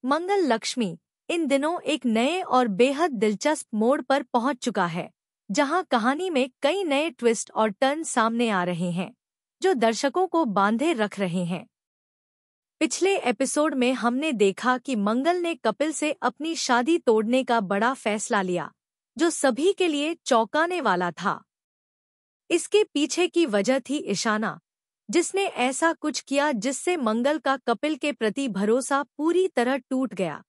मंगल लक्ष्मी इन दिनों एक नए और बेहद दिलचस्प मोड़ पर पहुंच चुका है, जहां कहानी में कई नए ट्विस्ट और टर्न सामने आ रहे हैं, जो दर्शकों को बांधे रख रहे हैं। पिछले एपिसोड में हमने देखा कि मंगल ने कपिल से अपनी शादी तोड़ने का बड़ा फैसला लिया, जो सभी के लिए चौंकाने वाला था। इसके पीछे की वजह थी ईशाना, जिसने ऐसा कुछ किया जिससे मंगल का कपिल के प्रति भरोसा पूरी तरह टूट गया।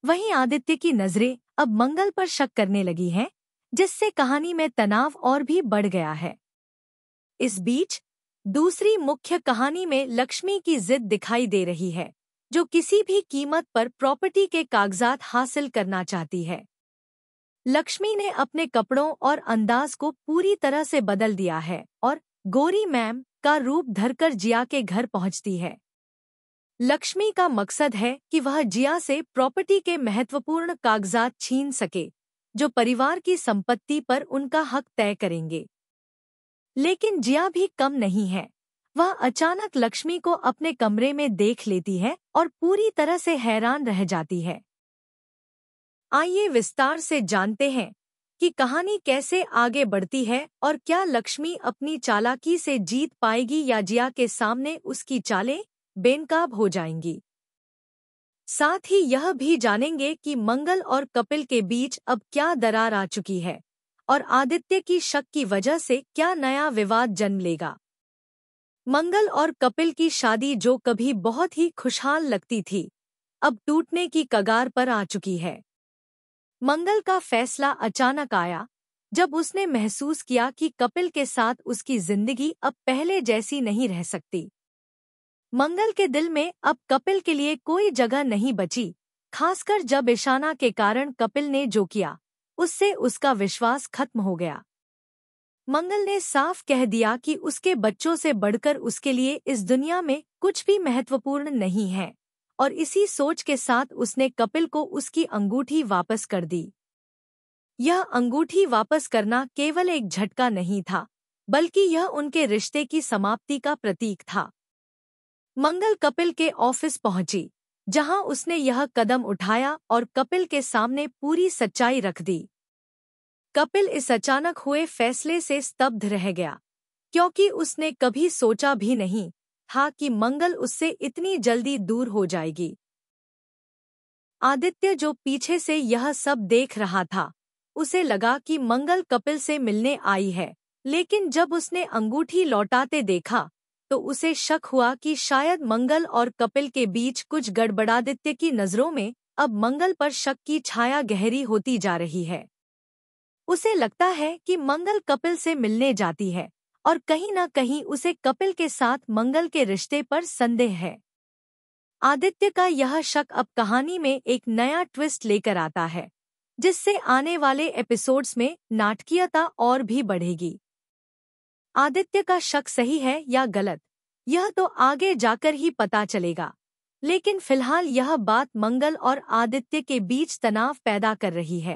वहीं आदित्य की नजरें अब मंगल पर शक करने लगी हैं, जिससे कहानी में तनाव और भी बढ़ गया है। इस बीच दूसरी मुख्य कहानी में लक्ष्मी की जिद दिखाई दे रही है, जो किसी भी कीमत पर प्रॉपर्टी के कागजात हासिल करना चाहती है। लक्ष्मी ने अपने कपड़ों और अंदाज को पूरी तरह से बदल दिया है और गौरी मैम का रूप धरकर जिया के घर पहुंचती है। लक्ष्मी का मकसद है कि वह जिया से प्रॉपर्टी के महत्वपूर्ण कागजात छीन सके, जो परिवार की संपत्ति पर उनका हक तय करेंगे। लेकिन जिया भी कम नहीं है। वह अचानक लक्ष्मी को अपने कमरे में देख लेती है और पूरी तरह से हैरान रह जाती है। आइए विस्तार से जानते हैं कि कहानी कैसे आगे बढ़ती है और क्या लक्ष्मी अपनी चालाकी से जीत पाएगी या जिया के सामने उसकी चालें बेनकाब हो जाएंगी। साथ ही यह भी जानेंगे कि मंगल और कपिल के बीच अब क्या दरार आ चुकी है और आदित्य की शक की वजह से क्या नया विवाद जन्म लेगा। मंगल और कपिल की शादी, जो कभी बहुत ही खुशहाल लगती थी, अब टूटने की कगार पर आ चुकी है। मंगल का फैसला अचानक आया जब उसने महसूस किया कि कपिल के साथ उसकी जिंदगी अब पहले जैसी नहीं रह सकती। मंगल के दिल में अब कपिल के लिए कोई जगह नहीं बची, खासकर जब ईशाना के कारण कपिल ने जो किया उससे उसका विश्वास खत्म हो गया। मंगल ने साफ कह दिया कि उसके बच्चों से बढ़कर उसके लिए इस दुनिया में कुछ भी महत्वपूर्ण नहीं है, और इसी सोच के साथ उसने कपिल को उसकी अंगूठी वापस कर दी। यह अंगूठी वापस करना केवल एक झटका नहीं था, बल्कि यह उनके रिश्ते की समाप्ति का प्रतीक था। मंगल कपिल के ऑफिस पहुंची, जहां उसने यह कदम उठाया और कपिल के सामने पूरी सच्चाई रख दी। कपिल इस अचानक हुए फैसले से स्तब्ध रह गया, क्योंकि उसने कभी सोचा भी नहीं था कि मंगल उससे इतनी जल्दी दूर हो जाएगी। आदित्य, जो पीछे से यह सब देख रहा था, उसे लगा कि मंगल कपिल से मिलने आई है, लेकिन जब उसने अंगूठी लौटाते देखा तो उसे शक हुआ कि शायद मंगल और कपिल के बीच कुछ गड़बड़। आदित्य की नजरों में अब मंगल पर शक की छाया गहरी होती जा रही है। उसे लगता है कि मंगल कपिल से मिलने जाती है और कहीं न कहीं उसे कपिल के साथ मंगल के रिश्ते पर संदेह है। आदित्य का यह शक अब कहानी में एक नया ट्विस्ट लेकर आता है, जिससे आने वाले एपिसोड्स में नाटकीयता और भी बढ़ेगी। आदित्य का शक सही है या गलत, यह तो आगे जाकर ही पता चलेगा, लेकिन फिलहाल यह बात मंगल और आदित्य के बीच तनाव पैदा कर रही है।